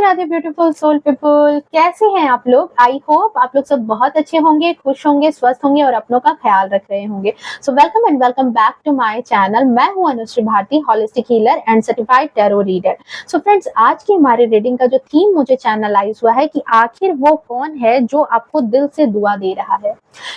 Radhe beautiful soul people, कैसे हैं आप लोग। आई होप आप लोग सब बहुत अच्छे होंगे, खुश होंगे, स्वस्थ होंगे और अपनों का ख्याल रख रहे होंगे। So welcome and welcome back to my channel. मैं हूं Anushree Bharti, holistic healer and certified tarot reader. So friends, आज की हमारी रीडिंग का जो थीम मुझे चैनलाइज हुआ है कि आखिर वो कौन है जो आपको दिल से दुआ दे रहा है।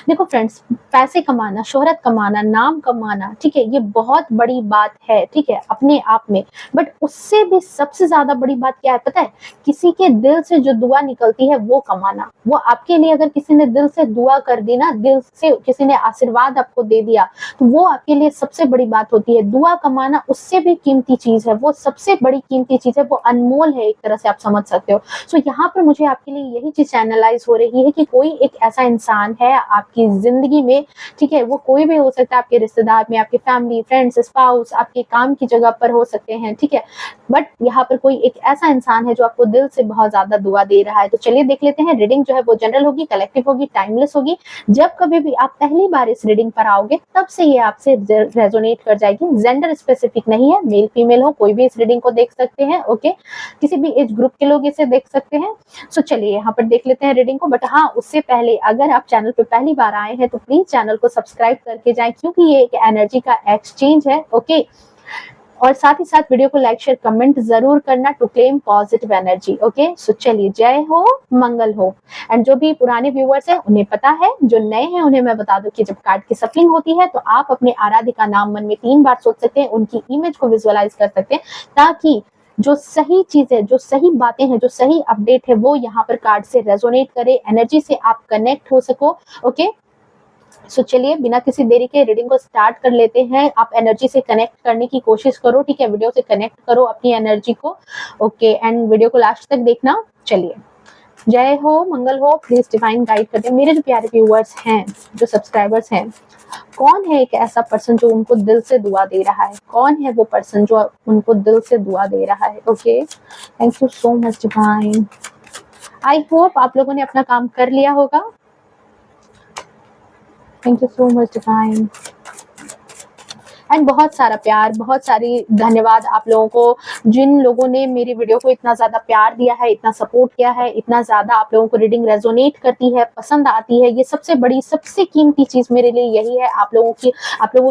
देखो फ्रेंड्स, पैसे कमाना, शोहरत कमाना, नाम कमाना, ठीक है, ये बहुत बड़ी बात है, ठीक है, अपने आप में। बट उससे भी सबसे ज्यादा बड़ी बात क्या है पता है? किसी के दिल से जो दुआ निकलती है वो कमाना। वो आपके लिए अगर किसी ने दिल से दुआ कर दी ना, दिल से किसी ने आशीर्वाद आपको दे दिया, तो वो आपके लिए सबसे बड़ी बात होती है। दुआ कमाना उससे भी कीमती चीज है, वो सबसे बड़ी कीमती चीज है, वो अनमोल है, एक तरह से आप समझ सकते हो। सो यहाँ पर मुझे आपके लिए यही चीज चैनलाइज हो रही है कि कोई एक ऐसा इंसान है आपकी जिंदगी में, ठीक है, वो कोई भी हो सकता है, आपके रिश्तेदार में, आपके फैमिली, फ्रेंड्स, स्पाउस, आपके काम की जगह पर हो सकते हैं, ठीक है। बट यहाँ पर कोई एक ऐसा इंसान है जो आपको दिल से बहुत ज्यादा दुआ दे रहा है। तो चलिए देख लेते हैं। रीडिंग जो है वो जनरल होगी, कलेक्टिव होगी, टाइमलेस होगी। जब कभी भी आप पहली बार इस रीडिंग पर आओगे तब से ये आपसे रेजोनेट कर जाएगी। जेंडर स्पेसिफिक नहीं है, मेल फीमेल हो कोई भी इस रीडिंग को देख सकते हैं। ओके, किसी भी एज ग्रुप के लोग इसे देख सकते हैं। सो चलिए यहाँ पर देख लेते हैं रीडिंग को। बट हाँ, उससे पहले अगर आप चैनल पे पहली बार आए हैं तो प्लीज चैनल को सब्सक्राइब करके जाएं, क्योंकि ये एक एनर्जी का एक्सचेंज है। ओके, और साथ ही साथ वीडियो को लाइक शेयर कमेंट जरूर करना to claim positive energy. Okay, so चलिए, जय हो, मंगल हो। एंड जो भी पुराने व्यूअर्स हैं उन्हें पता है, जो नए हैं उन्हें मैं बता दूं कि जब कार्ड की सफलिंग होती है तो आप अपने आराध्य का नाम मन में 3 बार सोच सकते हैं, उनकी इमेज को विजुअलाइज कर सकते हैं, ताकि जो सही चीजें, जो सही बातें हैं, जो सही अपडेट है वो यहाँ पर कार्ड से रेजोनेट करे, एनर्जी से आप कनेक्ट हो सको। ओके, सो चलिए बिना किसी देरी के रीडिंग को स्टार्ट कर लेते हैं। आप एनर्जी से कनेक्ट करने की कोशिश करो, ठीक है, वीडियो से कनेक्ट करो अपनी एनर्जी को। ओके, एंड वीडियो को लास्ट तक देखना। चलिए, जय हो, मंगल हो। प्लीज डिवाइन गाइड करते हैं मेरे जो प्यारे व्यूअर्स हैं, जो सब्सक्राइबर्स हैं। कौन है एक ऐसा पर्सन जो उनको दिल से दुआ दे रहा है? कौन है वो पर्सन जो उनको दिल से दुआ दे रहा है? Okay, thank you so much divine. I hope आप लोगों ने अपना काम कर लिया होगा। Thank you so much divine. And बहुत सारा प्यार, बहुत सारी धन्यवाद आप लोगों को, जिन लोगों ने मेरी वीडियो को इतना ज्यादा प्यार दिया है, इतना सपोर्ट किया है, इतना ज्यादा आप लोगों को रीडिंग रेजोनेट करती है, पसंद आती है। ये सबसे बड़ी, सबसे कीमती चीज मेरे लिए यही है। आप लोगों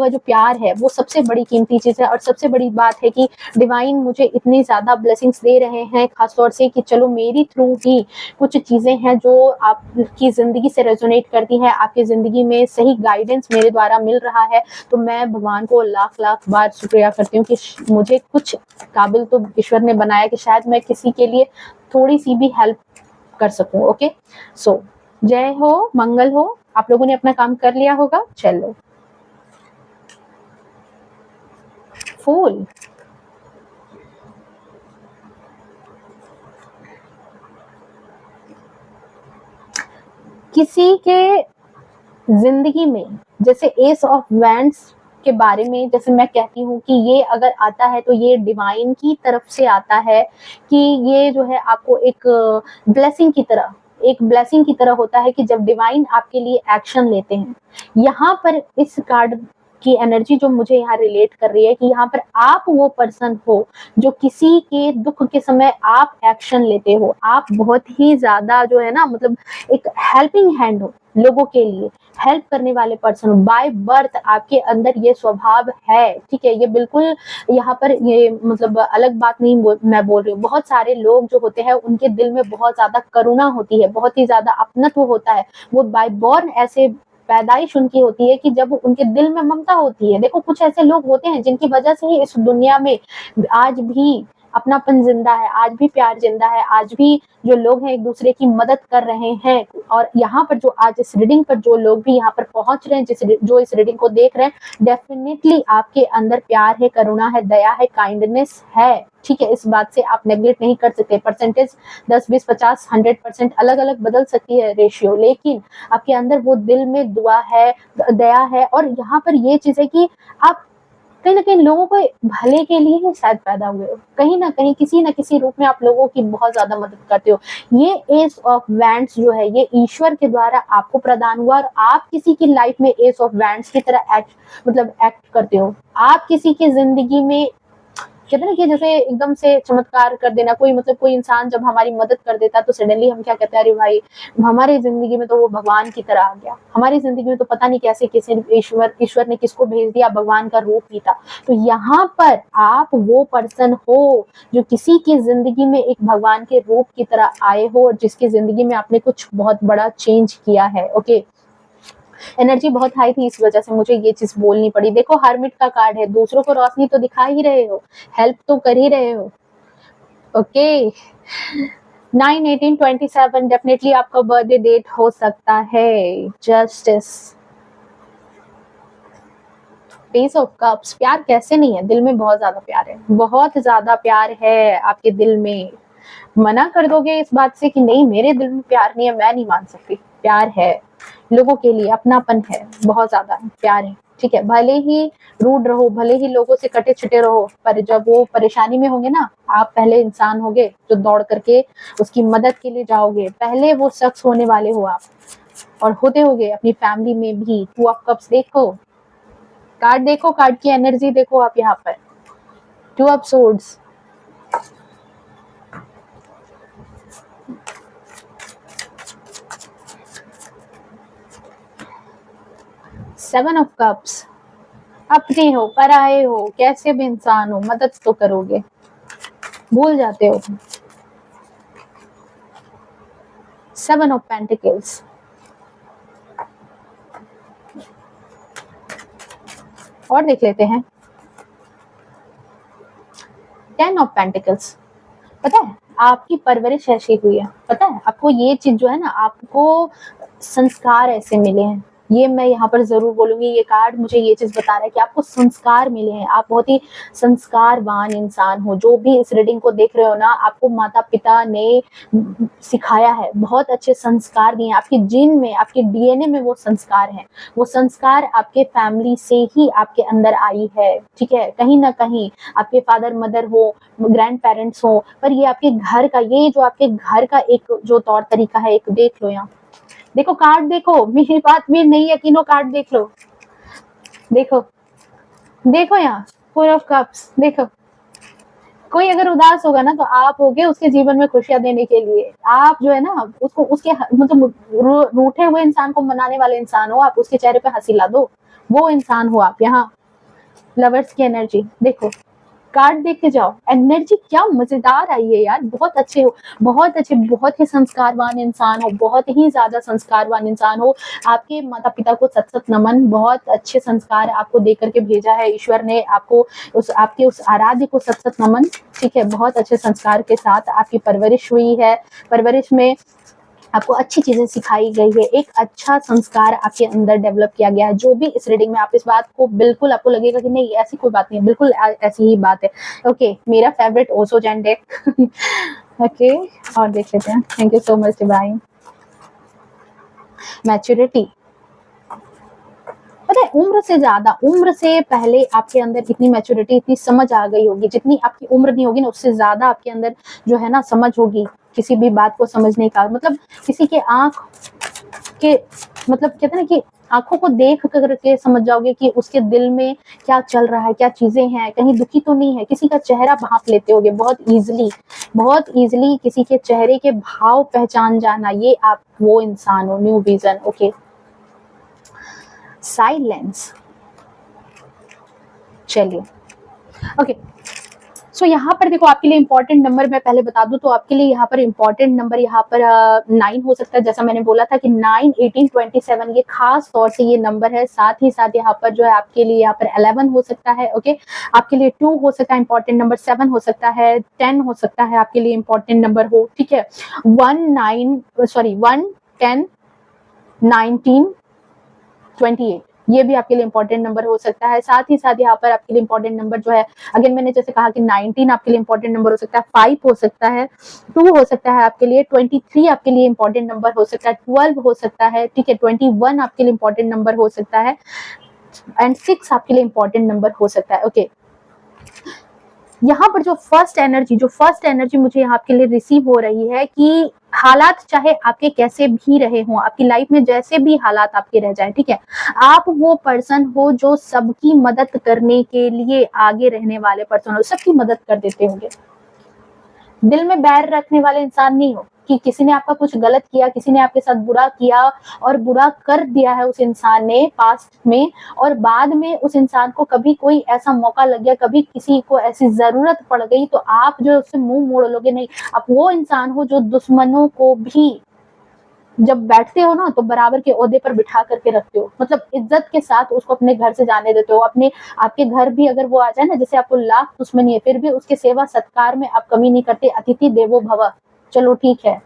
का जो प्यार है वो सबसे बड़ी कीमती चीज है। और सबसे बड़ी बात है कि डिवाइन मुझे इतनी ज्यादा ब्लेसिंग्स दे रहे हैं, खासतौर से कि चलो मेरी थ्रू ही कुछ चीजें हैं जो आपकी जिंदगी से रेजोनेट करती है, आपकी जिंदगी में सही गाइडेंस मेरे द्वारा मिल रहा है। तो मैं भगवान को लाख लाख बार शुक्रिया करती हूँ कि मुझे कुछ काबिल तो ईश्वर ने बनाया कि शायद मैं किसी के लिए थोड़ी सी भी हेल्प कर सकूं। ओके, सो जय हो, मंगल हो। आप लोगों ने अपना काम कर लिया होगा। चलो, फूल, किसी के जिंदगी में जैसे एस ऑफ वैंड्स के बारे में जैसे मैं कहती हूँ कि ये अगर आता है तो ये डिवाइन की तरफ से आता है, कि ये जो है आपको एक ब्लेसिंग की तरह, एक ब्लेसिंग की तरह होता है कि जब डिवाइन आपके लिए एक्शन लेते हैं। यहाँ पर इस कार्ड की एनर्जी जो मुझे यहाँ रिलेट कर रही है कि यहाँ पर आप वो पर्सन हो जो किसी के दुख के समय आप एक्शन लेते हो। आप बहुत ही ज्यादा जो है ना, मतलब एक हेल्पिंग हैंड हो, लोगों के लिए हेल्प करने वाले पर्सन हो। बाय बर्थ आपके अंदर ये स्वभाव है, ठीक है। ये बिल्कुल यहाँ पर ये मतलब अलग बात नहीं मैं बोल रही हूँ। बहुत सारे लोग जो होते हैं उनके दिल में बहुत ज्यादा करुणा होती है, बहुत ही ज्यादा अपनत्व होता है। वो बाय बॉर्न ऐसे पैदाइश उनकी होती है कि जब उनके दिल में ममता होती है। देखो, कुछ ऐसे लोग होते हैं जिनकी वजह से ही इस दुनिया में आज भी अपनापन जिंदा है, आज भी प्यार जिंदा है, आज भी जो लोग हैं एक दूसरे की मदद कर रहे हैं। और यहाँ पर जो आज इस रीडिंग पर जो लोग भी यहाँ पर पहुंच रहे हैं, जो इस रीडिंग को देख रहे हैं, डेफिनेटली आपके अंदर प्यार है, करुणा है, दया है, काइंडनेस है, ठीक है। इस बात से आप नेग्लेक्ट नहीं कर सकते। परसेंटेज 10, 20, 50, 100% अलग अलग बदल सकती है रेशियो, लेकिन आपके अंदर वो दिल में दुआ है, दया है। और यहाँ पर ये चीज है कि आप कहीं ना कहीं लोगों को भले के लिए ही शायद पैदा हुए हो, कहीं ना कहीं किसी ना किसी रूप में आप लोगों की बहुत ज्यादा मदद करते हो। ये एस ऑफ वैंड्स जो है ये ईश्वर के द्वारा आपको प्रदान हुआ, और आप किसी की लाइफ में एस ऑफ वैंड्स की तरह एक्ट करते हो। आप किसी की जिंदगी में कहते हैं ना कि जैसे एकदम से चमत्कार कर देना, कोई मतलब कोई इंसान जब हमारी मदद कर देता तो सडनली हम क्या कहते हैं, अरे भाई हमारी जिंदगी में तो वो भगवान की तरह आ गया, हमारी जिंदगी में तो पता नहीं कैसे किसी ईश्वर ने किसको भेज दिया, भगवान का रूप ही था। तो यहाँ पर आप वो पर्सन हो जो किसी की जिंदगी में एक भगवान के रूप की तरह आए हो और जिसकी जिंदगी में आपने कुछ बहुत बड़ा चेंज किया है। ओके, एनर्जी बहुत हाई थी, इस वजह से मुझे ये चीज बोलनी पड़ी। देखो हर्मिट का कार्ड है, दूसरों को रोशनी तो दिखा ही रहे हो, हेल्प तो कर ही रहे हो। ओके, 9/18/27 डेफिनेटली आपका बर्थडे डेट हो सकता है। जस्टिस, पेस ऑफ कप्स, प्यार कैसे नहीं है, दिल में बहुत ज्यादा प्यार है, बहुत ज्यादा प्यार है आपके दिल में। मना कर दोगे इस बात से कि नहीं मेरे दिल में प्यार नहीं है, मैं नहीं मान सकती, प्यार है लोगों के लिए, अपनापन है, बहुत ज्यादा प्यार है। ठीक है, भले ही रूड रहो, भले ही लोगों से कटे छुटे रहो, पर जब वो परेशानी में होंगे ना, आप पहले इंसान होगे जो दौड़ करके उसकी मदद के लिए जाओगे, पहले वो शख्स होने वाले हो आप, और होते होगे अपनी फैमिली में भी। 2 ऑफ कप्स देखो, कार्ड देखो, कार्ड की एनर्जी देखो आप यहाँ पर, 2 of swords, seven of cups, अपने हो पराए हो कैसे भी इंसान हो, मदद तो करोगे, भूल जाते हो तुम। 7 ऑफ पेंटिकल्स, और देख लेते हैं 10 ऑफ पेंटिकल्स। पता है आपकी परवरिश ऐसी हुई है, पता है आपको ये चीज जो है ना, आपको संस्कार ऐसे मिले हैं, ये मैं यहाँ पर जरूर बोलूंगी, ये कार्ड मुझे ये चीज बता रहा है कि आपको संस्कार मिले हैं, आप बहुत ही संस्कारवान इंसान हो। जो भी इस रीडिंग को देख रहे हो ना, आपको माता पिता ने सिखाया है, बहुत अच्छे संस्कार दिए हैं, आपके जीन में, आपके डीएनए में वो संस्कार हैं, वो संस्कार आपके फैमिली से ही आपके अंदर आई है। ठीक है, कहीं ना कहीं आपके फादर मदर हो, ग्रैंड पेरेंट्स हो, पर ये आपके घर का, ये जो आपके घर का एक जो तौर तरीका है, एक देख लो यहाँ, देखो कार्ड देखो, मेरी बात में नहीं यकीन हो, कार्ड देख लो, देखो देखो यहाँ 4 ऑफ कप्स, देखो कोई अगर उदास होगा ना तो आप होगे उसके जीवन में खुशियां देने के लिए, आप जो है ना उसको, उसके मतलब रूठे हुए इंसान को मनाने वाले इंसान हो, आप उसके चेहरे पे हंसी ला दो, वो इंसान हो आप। यहाँ लवर्स की एनर्जी देखो, कार्ड देख के जाओ, एनर्जी क्या मजेदार आई है यार, बहुत अच्छे हो, बहुत अच्छे, बहुत ही संस्कारवान इंसान हो, बहुत ही ज्यादा संस्कारवान इंसान हो। आपके माता पिता को सत सत नमन, बहुत अच्छे संस्कार आपको दे करके भेजा है ईश्वर ने, आपको आपके उस आराध्य को सत सत नमन। ठीक है, बहुत अच्छे संस्कार के साथ आपकी परवरिश हुई है, परवरिश में आपको अच्छी चीजें सिखाई गई है, एक अच्छा संस्कार आपके अंदर डेवलप किया गया है। जो भी इस रीडिंग में आप इस बात को बिल्कुल, आपको लगेगा कि नहीं ऐसी कोई बात नहीं है, बिल्कुल ऐसी ही बात है। ओके, मेरा फेवरेट ओसो जैन डेक। ओके, और देख लेते हैं। Thank you so much divine. Maturity, पता है उम्र से ज्यादा, उम्र से पहले आपके अंदर इतनी मैच्योरिटी, इतनी समझ आ गई होगी, जितनी आपकी उम्र नहीं होगी ना उससे ज्यादा आपके अंदर जो है ना समझ होगी, किसी भी बात को समझने का, मतलब किसी के आंख के, मतलब कहते हैं ना कि आंखों को देख करके समझ जाओगे कि उसके दिल में क्या चल रहा है, क्या चीजें हैं, कहीं दुखी तो नहीं है, किसी का चेहरा भांप लेते होगे बहुत इजीली, बहुत इजीली किसी के चेहरे के भाव पहचान जाना, ये आप वो इंसान हो। न्यू विजन, ओके, साइलेंस, चलिए ओके। सो यहाँ पर देखो आपके लिए इंपॉर्टेंट नंबर मैं पहले बता दूं तो आपके लिए यहाँ पर इंपॉर्टेंट नंबर यहाँ पर 9 हो सकता है, जैसा मैंने बोला था कि 9, 18, 27 ये खास तौर से ये नंबर है। साथ ही साथ यहाँ पर जो है आपके लिए यहाँ पर 11 हो सकता है, ओके, आपके लिए 2 हो सकता है इंपॉर्टेंट नंबर, 7 हो सकता है, 10 हो सकता है आपके लिए इंपॉर्टेंट नंबर हो। ठीक है, 1, 10, 19, 28 ये भी आपके लिए इंपॉर्टेंट नंबर हो सकता है। साथ ही साथ यहाँ पर आपके लिए इंपॉर्टेंट नंबर जो है, अगेन मैंने जैसे कहा कि 19 आपके लिए इंपॉर्टेंट नंबर हो सकता है, 5 हो सकता है, 2 हो सकता है आपके लिए, 23 आपके लिए इंपॉर्टेंट नंबर हो सकता है, 12 हो सकता है, ठीक है, 21 आपके लिए इंपॉर्टेंट नंबर हो सकता है, एंड 6 आपके लिए इंपॉर्टेंट नंबर हो सकता है। ओके, यहाँ पर जो फर्स्ट एनर्जी मुझे यहाँ आपके लिए रिसीव हो रही है कि हालात चाहे आपके कैसे भी रहे हों, आपकी लाइफ में जैसे भी हालात आपके रह जाए, ठीक है, आप वो पर्सन हो जो सबकी मदद करने के लिए आगे रहने वाले पर्सन हो, सबकी मदद कर देते होंगे। दिल में बैर रखने वाले इंसान नहीं हो कि किसी ने आपका कुछ गलत किया, किसी ने आपके साथ बुरा किया और बुरा कर दिया है उस इंसान ने पास्ट में, और बाद में उस इंसान को कभी कोई ऐसा मौका लग गया, कभी किसी को ऐसी जरूरत पड़ गई तो आप जो उससे मुंह मोड़ लोगे, नहीं। आप वो इंसान हो जो दुश्मनों को भी जब बैठते हो ना तो बराबर के ओहदे पर बिठा करके रखते हो, मतलब इज्जत के साथ उसको अपने घर से जाने देते हो। अपने आपके घर भी अगर वो आ जाए ना, जैसे आपको लाख दुश्मनी है फिर भी उसके सेवा सत्कार में आप कमी नहीं करते। अतिथि देवो भव, चलो ठीक है,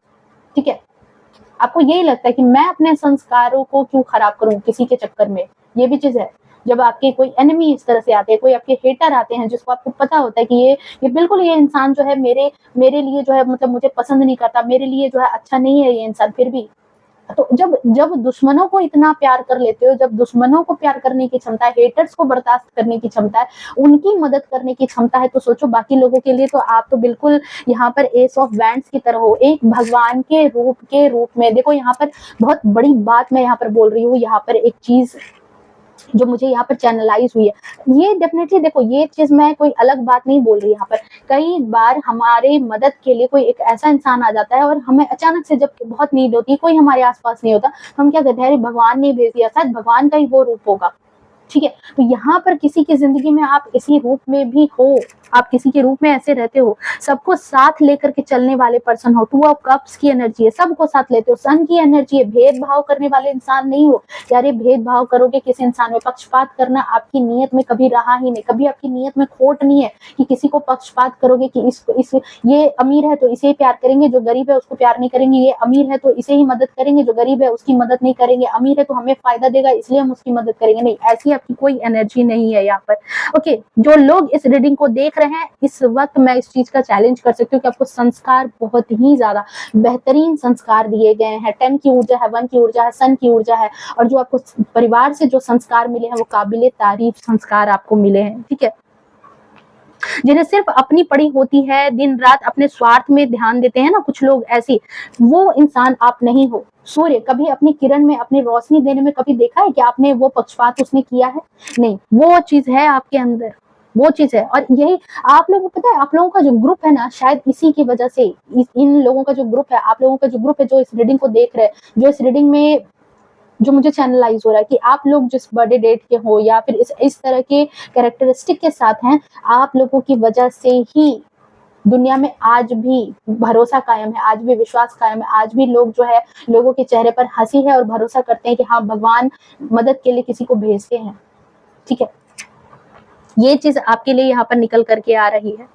ठीक है। आपको यही लगता है कि मैं अपने संस्कारों को क्यों खराब करूं किसी के चक्कर में, ये भी चीज है। जब आपके कोई एनिमी इस तरह से आते हैं, कोई आपके हेटर आते हैं जिसको आपको पता होता है कि ये बिल्कुल ये इंसान जो है मेरे लिए जो है मतलब मुझे पसंद नहीं करता, मेरे लिए जो है अच्छा नहीं है ये इंसान, फिर भी तो जब जब दुश्मनों को इतना प्यार कर लेते हो, जब दुश्मनों को प्यार करने की क्षमता है, हेटर्स को बर्दाश्त करने की क्षमता है, उनकी मदद करने की क्षमता है, तो सोचो बाकी लोगों के लिए तो आप तो बिल्कुल यहाँ पर एस ऑफ वैंड्स की तरह हो, एक भगवान के रूप में। देखो यहाँ पर बहुत बड़ी बात मैं यहाँ पर बोल रही हूँ, यहाँ पर एक चीज जो मुझे यहाँ पर चैनलाइज हुई है, ये डेफिनेटली देखो ये चीज मैं कोई अलग बात नहीं बोल रही यहाँ पर। कई बार हमारे मदद के लिए कोई एक ऐसा इंसान आ जाता है और हमें अचानक से जब बहुत नीड होती है, कोई हमारे आसपास नहीं होता, तो हम क्या कहते हैं, अरे भगवान ने भेज दिया, शायद भगवान का ही वो रूप होगा, ठीक है। तो यहाँ पर किसी की जिंदगी में आप इसी रूप में भी हो, आप किसी के रूप में ऐसे रहते हो, सबको साथ लेकर के चलने वाले पर्सन हो। टू ऑफ कप्स की एनर्जी है, सबको साथ लेते हो। सन की एनर्जी है, भेदभाव करने वाले इंसान नहीं हो। यार भेदभाव करोगे किसी इंसान में, पक्षपात करना आपकी नीयत में कभी रहा ही नहीं, कभी आपकी नीयत में खोट नहीं है कि किसी को पक्षपात करोगे कि ये अमीर है तो इसे ही प्यार करेंगे, जो गरीब है उसको प्यार नहीं करेंगे, ये अमीर है तो इसे ही मदद करेंगे, जो गरीब है उसकी मदद नहीं करेंगे, अमीर है तो हमें फायदा देगा इसलिए हम उसकी मदद करेंगे, नहीं, ऐसी आपकी कोई एनर्जी नहीं है यहाँ पर। ओके, जो लोग इस रीडिंग को देख रहे हैं, इस वक्त मैं इस चीज का चैलेंज कर सकती हूँ कि आपको संस्कार बहुत ही ज्यादा बेहतरीन संस्कार दिए गए हैं। 10 की ऊर्जा है, 1 की ऊर्जा है, सन की ऊर्जा है, और जो आपको परिवार से जो संस्कार मिले हैं वो काबिले तारीफ संस्कार आपको मिले हैं, ठीक है। जिन्हें सिर्फ अपनी पड़ी होती है, दिन रात अपने स्वार्थ में ध्यान देते हैं ना कुछ लोग ऐसी, वो इंसान आप नहीं हो। सूर्य कभी अपनी किरण में अपनी रोशनी देने में कभी देखा है कि आपने वो पक्षपात उसने किया है? नहीं, वो चीज है आपके अंदर, वो चीज है। और यही आप लोगों को पता है, आप लोगों का जो ग्रुप है ना, शायद इसी की वजह से इन लोगों का जो ग्रुप है, आप लोगों का जो ग्रुप है जो इस रीडिंग को देख रहे हैं, जो इस रीडिंग में जो मुझे चैनलाइज हो रहा है कि आप लोग जिस बर्थडे डेट के हो या फिर इस तरह के कैरेक्टरिस्टिक के साथ हैं, आप लोगों की वजह से ही दुनिया में आज भी भरोसा कायम है, आज भी विश्वास कायम है, आज भी लोग जो है, लोगों के चेहरे पर हंसी है और भरोसा करते हैं कि हाँ भगवान मदद के लिए किसी को भेजते हैं, ठीक है। ये चीज आपके लिए यहाँ पर निकल करके आ रही है।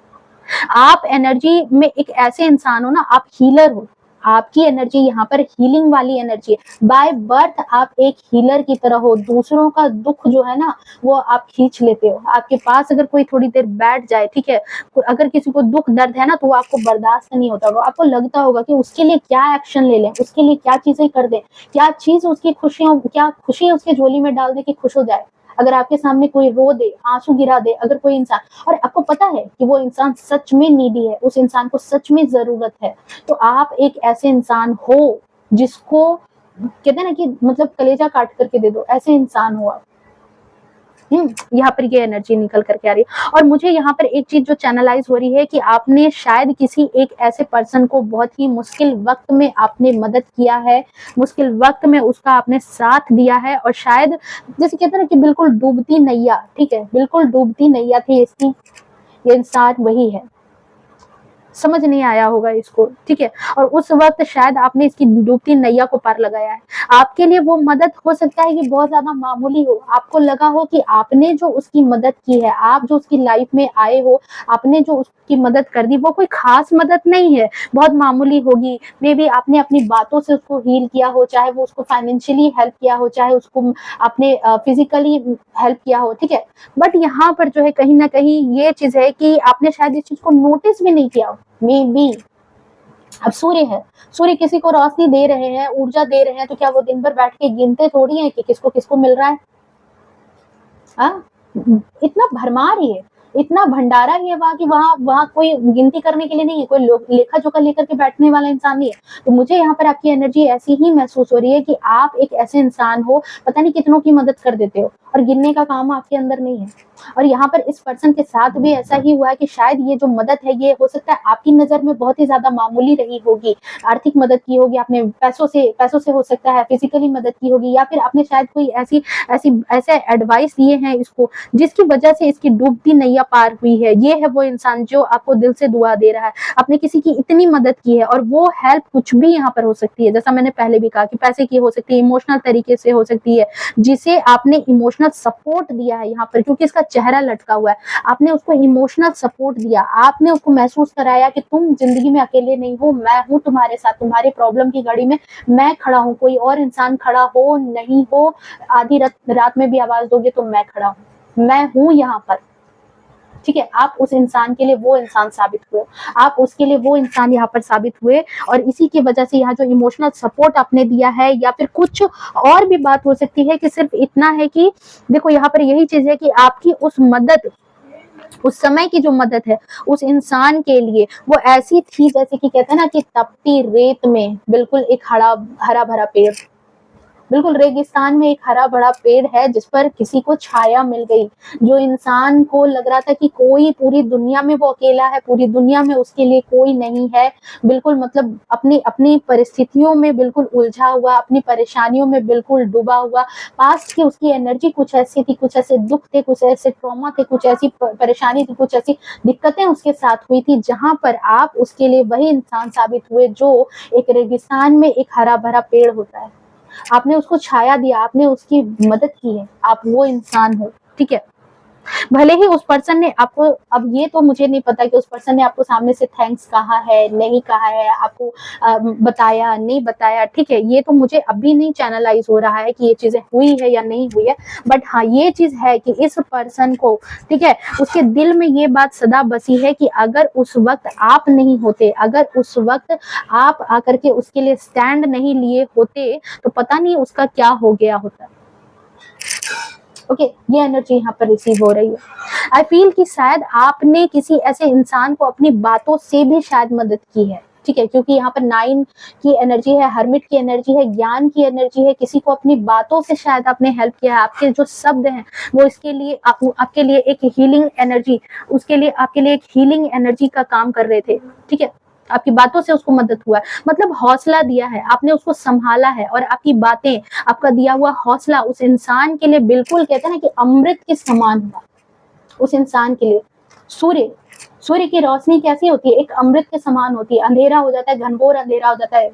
आप एनर्जी में एक ऐसे इंसान हो ना, आप हीलर हो, आपकी एनर्जी यहाँ पर हीलिंग वाली एनर्जी है। बाय बर्थ आप एक हीलर की तरह हो, दूसरों का दुख जो है ना वो आप खींच लेते हो। आपके पास अगर कोई थोड़ी देर बैठ जाए, ठीक है, अगर किसी को दुख दर्द है ना तो वो आपको बर्दाश्त नहीं होता होगा, आपको लगता होगा कि उसके लिए क्या एक्शन ले लें, उसके लिए क्या चीजें कर दें, क्या चीज उसकी खुशियों, क्या खुशी उसके झोली में डाल दे कि खुश हो जाए। अगर आपके सामने कोई रो दे, आंसू गिरा दे, अगर कोई इंसान, और आपको पता है कि वो इंसान सच में नीडी है, उस इंसान को सच में जरूरत है, तो आप एक ऐसे इंसान हो जिसको कहते हैं ना कि मतलब कलेजा काट करके दे दो, ऐसे इंसान हो आप। यहाँ पर ये एनर्जी निकल करके आ रही है। और मुझे यहाँ पर एक चीज जो चैनलाइज हो रही है कि आपने शायद किसी एक ऐसे पर्सन को बहुत ही मुश्किल वक्त में आपने मदद किया है, मुश्किल वक्त में उसका आपने साथ दिया है, और शायद जैसे कहते हैं ना कि बिल्कुल डूबती नैया, ठीक है, बिल्कुल डूबती नैया थी इसकी, ये इंसान वही है, समझ नहीं आया होगा इसको, ठीक है। और उस वक्त शायद आपने इसकी डूबती नैया को पार लगाया है। आपके लिए वो मदद हो सकता है कि बहुत ज्यादा मामूली हो, आपको लगा हो कि आपने जो उसकी मदद की है, आप जो उसकी लाइफ में आए हो, आपने जो उसकी मदद कर दी, वो कोई खास मदद नहीं है, बहुत मामूली होगी। मे बी आपने अपनी बातों से उसको हील किया हो, चाहे वो उसको फाइनेंशियली हेल्प किया हो, चाहे उसको आपने फिजिकली हेल्प किया हो, ठीक है। बट यहाँ पर जो है कहीं ना कहीं ये चीज है कि आपने शायद इस चीज को नोटिस भी नहीं किया, मे बी। अब सूर्य है, सूर्य किसी को रोशनी दे रहे हैं, ऊर्जा दे रहे हैं, तो क्या वो दिन भर बैठ के गिनते थोड़ी है कि किसको किसको मिल रहा है? इतना भरमार ही है। इतना भंडारा ही है वहाँ की, वहाँ वहाँ कोई गिनती करने के लिए नहीं है, कोई लेखा जोखा लेकर के बैठने वाला इंसान नहीं है। तो मुझे यहाँ पर आपकी एनर्जी ऐसी ही महसूस हो रही है कि आप एक ऐसे इंसान हो, पता नहीं कितनों की मदद कर देते हो और गिनने का काम आपके अंदर नहीं है। और यहाँ पर इस पर्सन के साथ भी ऐसा ही हुआ है कि शायद ये जो मदद है ये हो सकता है आपकी नजर में बहुत ही ज्यादा मामूली रही होगी। आर्थिक मदद की होगी आपने, पैसों से हो सकता है, फिजिकली मदद की होगी, या फिर आपने शायद कोई ऐसी ऐसी ऐसे एडवाइस दिए हैं इसको जिसकी वजह से इसकी डूबती नैया पार हुई है। ये है वो इंसान जो आपको दिल से दुआ दे रहा है। आपने किसी की इतनी मदद की है और वो हेल्प कुछ भी यहाँ पर हो सकती है, जैसा मैंने पहले भी कहा कि पैसे की हो सकती है, इमोशनल तरीके से हो सकती है, जिसे आपने इमोशनल सपोर्ट दिया है यहाँ पर, क्योंकि इसका चेहरा लटका हुआ है। आपने उसको इमोशनल सपोर्ट दिया, आपने उसको महसूस कराया कि तुम जिंदगी में अकेले नहीं हो, मैं हूँ तुम्हारे साथ, तुम्हारे प्रॉब्लम की घड़ी में मैं खड़ा हूँ, कोई और इंसान खड़ा हो नहीं हो, आधी रात में भी आवाज दोगे तो मैं खड़ा हूँ, मैं हूँ यहाँ पर। ठीक है, आप उस इंसान के लिए वो इंसान साबित हुए, आप उसके लिए वो इंसान यहाँ पर साबित हुए। और इसी की वजह से यहाँ जो इमोशनल सपोर्ट आपने दिया है, या फिर कुछ और भी बात हो सकती है कि सिर्फ इतना है कि देखो यहाँ पर यही चीज है कि आपकी उस मदद, उस समय की जो मदद है उस इंसान के लिए, वो ऐसी थी जैसे कि कहते हैं ना कि तपती रेत में बिल्कुल एक हरा भरा पेड़, बिल्कुल रेगिस्तान में एक हरा भरा पेड़ है जिस पर किसी को छाया मिल गई। जो इंसान को लग रहा था कि कोई पूरी दुनिया में वो अकेला है, पूरी दुनिया में उसके लिए कोई नहीं है, बिल्कुल मतलब अपनी अपनी परिस्थितियों में बिल्कुल उलझा हुआ, अपनी परेशानियों में बिल्कुल डूबा हुआ। पास्ट की उसकी एनर्जी कुछ ऐसी थी, कुछ ऐसे दुख थे, कुछ ऐसे ट्रॉमा थे, कुछ ऐसी परेशानी थी, कुछ ऐसी दिक्कतें उसके साथ हुई थी, जहां पर आप उसके लिए वही इंसान साबित हुए जो एक रेगिस्तान में एक हरा भरा पेड़ होता है। आपने उसको छाया दिया, आपने उसकी मदद की है, आप वो इंसान हो। ठीक है, भले ही उस पर्सन ने आपको, अब ये तो मुझे नहीं पता कि उस पर्सन ने आपको सामने से थैंक्स कहा है नहीं कहा है, आपको बताया नहीं बताया, ठीक है, ये तो मुझे अभी नहीं चैनलाइज हो रहा है कि ये चीजें हुई है या नहीं हुई है। बट हाँ, ये चीज है कि इस पर्सन को, ठीक है, उसके दिल में ये बात सदा बसी है कि अगर उस वक्त आप नहीं होते, अगर उस वक्त आप आकर के उसके लिए स्टैंड नहीं लिए होते, तो पता नहीं उसका क्या हो गया होता। ओके, ये एनर्जी यहाँ पर रिसीव हो रही है। आई फील कि शायद आपने किसी ऐसे इंसान को अपनी बातों से भी शायद मदद की है। ठीक है, क्योंकि यहाँ पर 9 की एनर्जी है, हर्मिट की एनर्जी है, ज्ञान की एनर्जी है। किसी को अपनी बातों से शायद आपने हेल्प किया है। आपके जो शब्द हैं वो इसके लिए आपके लिए एक हीलिंग एनर्जी, उसके लिए आपके लिए एक हीलिंग एनर्जी का काम कर रहे थे। ठीक है, आपकी बातों से उसको मदद हुआ है, मतलब हौसला दिया है आपने, उसको संभाला है, और आपकी बातें, आपका दिया हुआ हौसला उस इंसान के लिए बिल्कुल कहते हैं ना कि अमृत के समान हुआ। उस इंसान के लिए सूर्य की रोशनी कैसी होती है, एक अमृत के समान होती है। अंधेरा हो जाता है, घनघोर अंधेरा हो जाता है,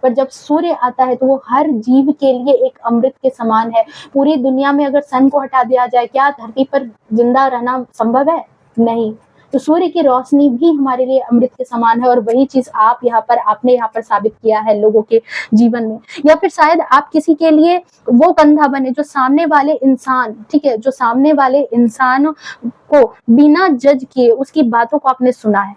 पर जब सूर्य आता है तो वो हर जीव के लिए एक अमृत के समान है। पूरी दुनिया में अगर सन को हटा दिया जाए, क्या धरती पर जिंदा रहना संभव है? नहीं। तो सूर्य की रोशनी भी हमारे लिए अमृत के समान है, और वही चीज आपने यहाँ पर साबित किया है लोगों के जीवन में। या फिर शायद आप किसी के लिए वो कंधा बने जो सामने वाले इंसान, ठीक है, जो सामने वाले इंसान को बिना जज किए उसकी बातों को आपने सुना है।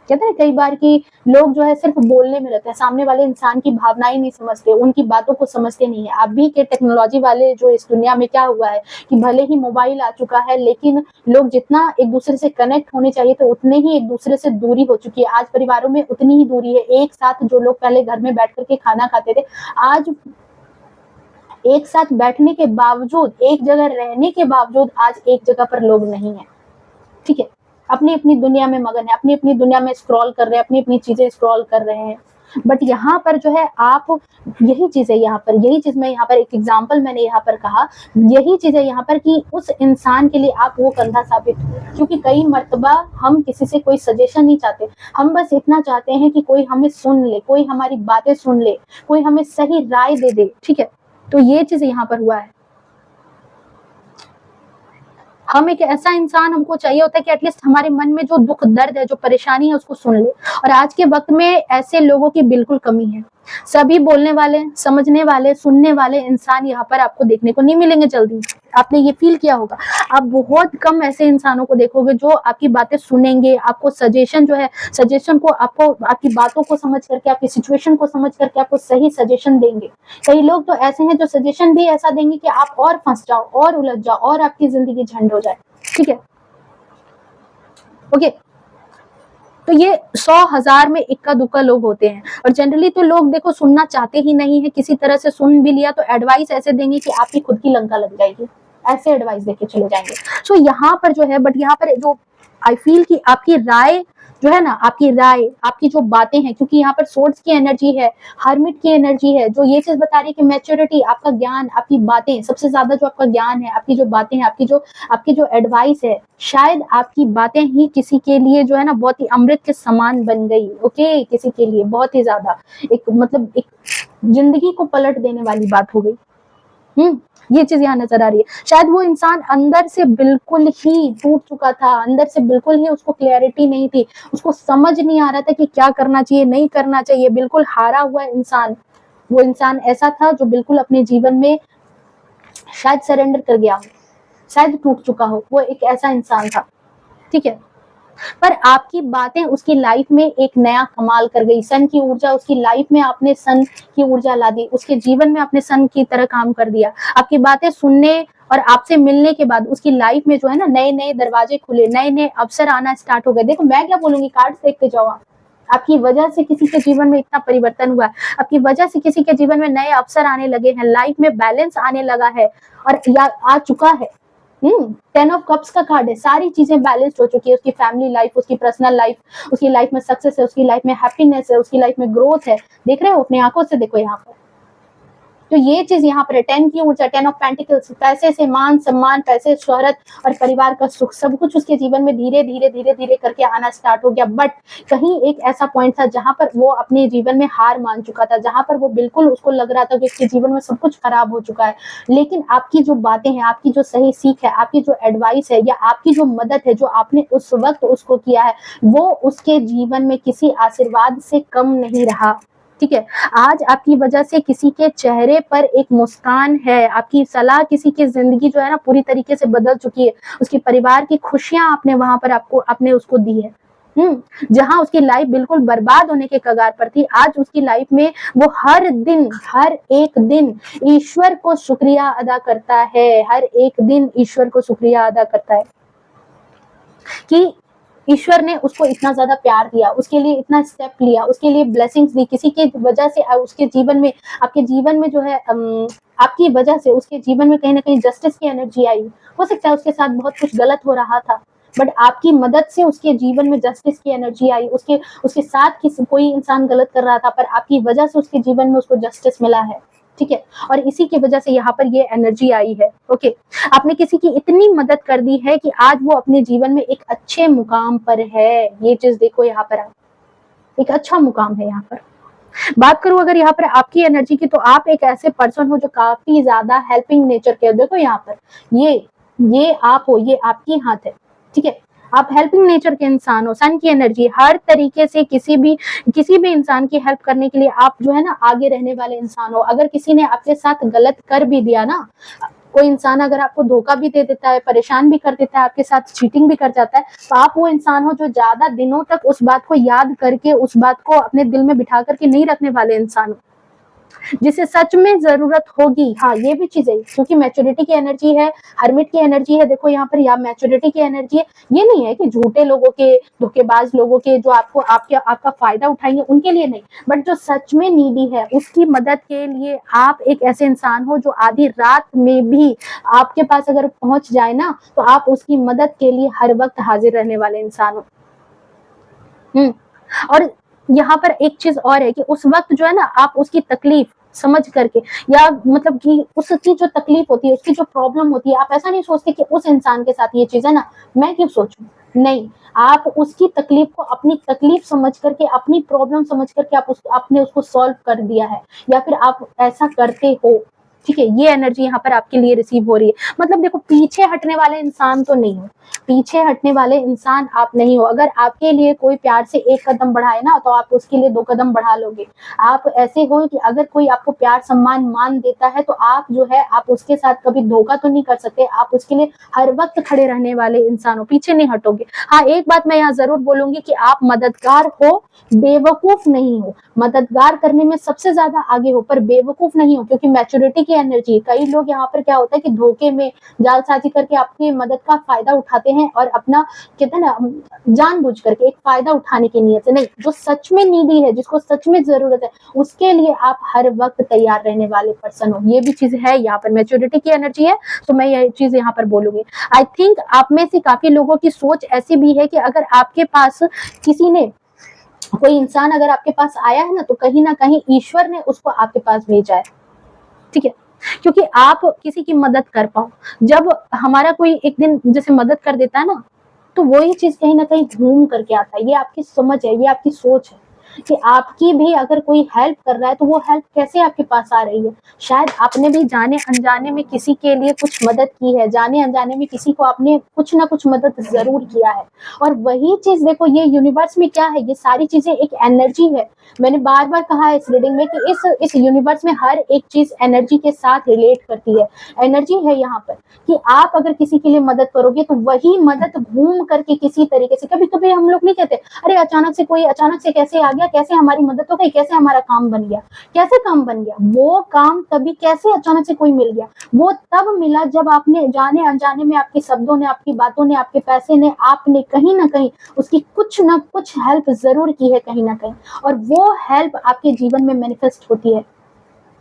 कहते हैं कई बार कि लोग जो है सिर्फ बोलने में रहते हैं, सामने वाले इंसान की भावनाएं नहीं समझते, उनकी बातों को समझते नहीं है। अभी के टेक्नोलॉजी वाले जो इस दुनिया में क्या हुआ है कि भले ही मोबाइल आ चुका है, लेकिन लोग जितना एक दूसरे से कनेक्ट होने चाहिए तो उतने ही एक दूसरे से दूरी हो चुकी है। आज परिवारों में उतनी ही दूरी है। एक साथ जो लोग पहले घर में बैठ करके खाना खाते थे, आज एक साथ बैठने के बावजूद, एक जगह रहने के बावजूद आज एक जगह पर लोग नहीं है। ठीक है, अपनी अपनी दुनिया में मगन है, अपनी अपनी दुनिया में स्क्रॉल कर रहे हैं, अपनी अपनी चीजें स्क्रॉल कर रहे हैं। बट यहाँ पर जो है आप, यही चीज है यहाँ पर, यही चीज मैं यहाँ पर एक एग्जांपल मैंने यहाँ पर कहा, यही चीज है यहाँ पर कि उस इंसान के लिए आप वो कंधा साबित हो। क्योंकि कई मर्तबा हम किसी से कोई सजेशन नहीं चाहते, हम बस इतना चाहते हैं कि कोई हमें सुन ले, कोई हमारी बातें सुन ले, कोई हमें सही राय दे दे। ठीक है, तो ये चीज यहाँ पर हुआ है। हम एक ऐसा इंसान हमको चाहिए होता है कि एटलीस्ट हमारे मन में जो दुख दर्द है, जो परेशानी है, उसको सुन ले। और आज के वक्त में ऐसे लोगों की बिल्कुल कमी है। सभी बोलने वाले, समझने वाले, सुनने वाले इंसान यहाँ पर आपको देखने को नहीं मिलेंगे जल्दी। आपने ये फील किया होगा, आप बहुत कम ऐसे इंसानों को देखोगे जो आपकी बातें सुनेंगे, आपको सजेशन जो है, सजेशन को आपको, आपकी बातों को समझ करके, आपकी सिचुएशन को समझ करके आपको सही सजेशन देंगे। कई लोग तो ऐसे हैं जो सजेशन भी ऐसा देंगे कि आप और फंस जाओ, और उलझ जाओ, और आपकी जिंदगी झंड हो जाए। ठीक है, ओके। तो ये 100,000 में इक्का दुक्का लोग होते हैं, और जनरली तो लोग देखो सुनना चाहते ही नहीं है, किसी तरह से सुन भी लिया तो एडवाइस ऐसे देंगे कि आपकी खुद की लंका लग जाएगी, ऐसे एडवाइस देके चले जाएंगे। सो यहाँ पर जो है, बट यहाँ पर जो आई फील कि आपकी राय जो है ना, आपकी राय, आपकी जो बातें हैं, क्योंकि यहाँ पर सोर्स की एनर्जी है, हर्मिट की एनर्जी है, जो ये चीज बता रही है कि मैच्योरिटी, आपका ज्ञान, आपकी बातें, सबसे ज्यादा जो आपका ज्ञान है, आपकी जो बातें हैं, आपकी जो एडवाइस है, शायद आपकी बातें ही किसी के लिए जो है ना बहुत ही अमृत के समान बन गई। ओके, किसी के लिए बहुत ही ज्यादा एक मतलब एक जिंदगी को पलट देने वाली बात हो गई। ये चीज यहाँ नजर आ रही है। शायद वो इंसान अंदर से बिल्कुल ही टूट चुका था, अंदर से बिल्कुल ही उसको क्लैरिटी नहीं थी, उसको समझ नहीं आ रहा था कि क्या करना चाहिए, नहीं करना चाहिए, बिल्कुल हारा हुआ इंसान। वो इंसान ऐसा था जो बिल्कुल अपने जीवन में शायद सरेंडर कर गया हो, शायद टूट चुका हो, वो एक ऐसा इंसान था। ठीक है, पर आपकी बातें उसकी लाइफ में एक नया कमाल कर गई। सन की ऊर्जा उसकी लाइफ में, आपने सन की ऊर्जा ला दी उसके जीवन में, आपने सन की तरह काम कर दिया। आपकी बातें सुनने और आपसे मिलने के बाद उसकी लाइफ में जो है ना नए नए दरवाजे खुले, नए नए अवसर आना स्टार्ट हो गए। देखो मैं क्या बोलूंगी, कार्ड देखते जाओ आप। आपकी वजह से किसी के जीवन में इतना परिवर्तन हुआ है, आपकी वजह से किसी के जीवन में नए अवसर आने लगे हैं, लाइफ में बैलेंस आने लगा है और या आ चुका है। 10 ऑफ कप्स का कार्ड है, सारी चीजें बैलेंस्ड हो चुकी है। उसकी फैमिली लाइफ, उसकी पर्सनल लाइफ, उसकी लाइफ में सक्सेस है, उसकी लाइफ में हैप्पीनेस है, उसकी लाइफ में ग्रोथ है। देख रहे हो अपनी आंखों से, देखो यहाँ पर। तो ये चीज यहाँ पर है, 10 की ऊर्जा, 10 ऑफ पेंटिकल्स, पैसे से मान सम्मान, पैसे, शोहरत और परिवार का सुख, सब कुछ उसके जीवन में धीरे धीरे धीरे धीरे करके आना स्टार्ट हो गया। बट कहीं एक ऐसा पॉइंट था जहां पर वो अपने जीवन में हार मान चुका था, जहां पर वो बिल्कुल उसको लग रहा था कि उसके जीवन में सब कुछ खराब हो चुका है। लेकिन आपकी जो बातें हैं, आपकी जो सही सीख है, आपकी जो एडवाइस है, या आपकी जो मदद है, जो आपने उस वक्त उसको किया है, वो उसके जीवन में किसी आशीर्वाद से कम नहीं रहा। ठीक है, आज आपकी वजह से किसी के चेहरे पर एक मुस्कान है, आपकी सलाह किसी की जिंदगी जो है ना पूरी तरीके से बदल चुकी है। उसके परिवार की खुशियां आपने वहां पर आपने उसको दी है। जहां उसकी लाइफ बिल्कुल बर्बाद होने के कगार पर थी, आज उसकी लाइफ में वो हर दिन, हर एक दिन ईश्वर को शुक्रिया अदा करता है, हर एक दिन ईश्वर को शुक्रिया अदा करता है कि ईश्वर ने उसको इतना ज्यादा प्यार दिया, उसके लिए इतना स्टेप लिया, उसके लिए ब्लेसिंग्स दी, किसी के वजह से उसके जीवन में, आपके जीवन में जो है आपकी वजह से उसके जीवन में कहीं ना कहीं जस्टिस की एनर्जी आई। हो सकता है उसके साथ बहुत कुछ गलत हो रहा था, बट आपकी मदद से उसके जीवन में जस्टिस की एनर्जी आई। उसके साथ कोई इंसान गलत कर रहा था, पर आपकी वजह से उसके जीवन में उसको जस्टिस मिला है। ठीक है, और इसी की वजह से यहाँ पर ये एनर्जी आई है। ओके, आपने किसी की इतनी मदद कर दी है कि आज वो अपने जीवन में एक अच्छे मुकाम पर है। ये चीज देखो यहाँ पर, एक अच्छा मुकाम है यहाँ पर। बात करूं अगर यहाँ पर आपकी एनर्जी की, तो आप एक ऐसे पर्सन हो जो काफी ज्यादा हेल्पिंग नेचर के हो। देखो यहाँ पर ये आप हो, ये आपकी हाथ है। ठीक है, आप हेल्पिंग नेचर के इंसान हो, सन की एनर्जी, हर तरीके से किसी भी इंसान की हेल्प करने के लिए आप जो है ना आगे रहने वाले इंसान हो। अगर किसी ने आपके साथ गलत कर भी दिया ना, कोई इंसान अगर आपको धोखा भी दे देता है, परेशान भी कर देता है, आपके साथ चीटिंग भी कर जाता है, तो आप वो इंसान हो जो ज्यादा दिनों तक उस बात को याद करके, उस बात को अपने दिल में बिठा करके नहीं रखने वाले इंसान हो, जिसे सच में जरूरत होगी। हाँ, ये भी चीज है, क्योंकि मैच्योरिटी की एनर्जी है, हर्मिट की एनर्जी है। देखो यहाँ पर या मैच्योरिटी की एनर्जी है। ये नहीं है कि झूठे लोगों के, धोखेबाज लोगों के, जो आपका फायदा उठाएंगे, उनके लिए नहीं, बट जो सच में नीडी है उसकी मदद के लिए आप एक ऐसे इंसान हो जो आधी रात में भी आपके पास अगर पहुंच जाए ना, तो आप उसकी मदद के लिए हर वक्त हाजिर रहने वाले इंसान हो। और यहाँ पर एक चीज और है कि उस वक्त जो है ना आप उसकी तकलीफ समझ करके, या मतलब कि उसकी जो तकलीफ होती है, उसकी जो प्रॉब्लम होती है, आप ऐसा नहीं सोचते कि उस इंसान के साथ ये चीज है ना, मैं क्यों सोचूं। नहीं, आप उसकी तकलीफ को अपनी तकलीफ समझ करके, अपनी प्रॉब्लम समझ करके आपने उसको सॉल्व कर दिया है, या फिर आप ऐसा करते हो। ठीक है, ये एनर्जी यहाँ पर आपके लिए रिसीव हो रही है। मतलब देखो, पीछे हटने वाले इंसान तो नहीं हो, पीछे हटने वाले इंसान आप नहीं हो। अगर आपके लिए कोई प्यार से एक कदम बढ़ाए ना, तो आप उसके लिए 2 कदम बढ़ा लोगे। आप ऐसे हो कि अगर कोई आपको प्यार सम्मान मान देता है, तो आप जो है आप उसके साथ कभी धोखा तो नहीं कर सकते, आप उसके लिए हर वक्त खड़े रहने वाले इंसान हो, पीछे नहीं हटोगे। हाँ, एक बात मैं यहाँ जरूर बोलूंगी कि आप मददगार हो, बेवकूफ नहीं हो। मददगार करने में सबसे ज्यादा आगे हो, पर बेवकूफ नहीं हो, क्योंकि मैच्योरिटी एनर्जी। कई लोग यहाँ पर क्या होता है कि धोखे में, जालसाजी करके आपकी मदद का फायदा उठाते हैं, हैं और अपना कहते हैं ना जानबूझ करके एक फायदा उठाने की नीयत से नहीं, जो सच में नीडी है, जिसको सच में जरूरत है, उसके लिए आप हर वक्त तैयार रहने वाले पर्सन हो। ये भी चीज है, यहाँ पर मैच्योरिटी की एनर्जी है, तो मैं ये चीज यहाँ पर बोलूंगी। आई थिंक आप में से काफी लोगों की सोच ऐसी भी है कि अगर आपके पास किसी ने, कोई इंसान अगर आपके पास आया है ना, तो कहीं ना कहीं ईश्वर ने उसको आपके पास भेजा है, ठीक है, क्योंकि आप किसी की मदद कर पाओ। जब हमारा कोई एक दिन जैसे मदद कर देता है ना, तो वही चीज कहीं ना कहीं घूम करके आता है। ये आपकी समझ है, ये आपकी सोच है कि आपकी भी अगर कोई हेल्प कर रहा है तो वो हेल्प कैसे आपके पास आ रही है। शायद आपने भी जाने अनजाने में किसी के लिए कुछ मदद की है, जाने अनजाने में किसी को आपने कुछ ना कुछ मदद जरूर किया है। और वही चीज देखो, ये यूनिवर्स में क्या है, ये सारी चीजें एक एनर्जी है। मैंने बार बार कहा है इस रीडिंग में कि इस यूनिवर्स में हर एक चीज एनर्जी के साथ रिलेट करती है। एनर्जी है यहाँ पर कि आप अगर किसी के लिए मदद करोगे तो वही मदद घूम करके किसी तरीके से, कभी कभी हम लोग नहीं कहते अरे अचानक से कोई अचानक से कैसे आ गया, कैसे हमारी मदद हो गई, कैसे हमारा काम बन गया। कैसे काम बन गया? वो काम तभी कैसे अचानक से कोई मिल गया, वो तब मिला जब आपने जाने अनजाने में, आपके शब्दों ने, आपकी बातों ने, आपके पैसे ने, आपने कहीं ना कहीं उसकी कुछ ना कुछ हेल्प जरूर की है कहीं ना कहीं, और वो हेल्प आपके जीवन में मैनिफेस्ट होती है।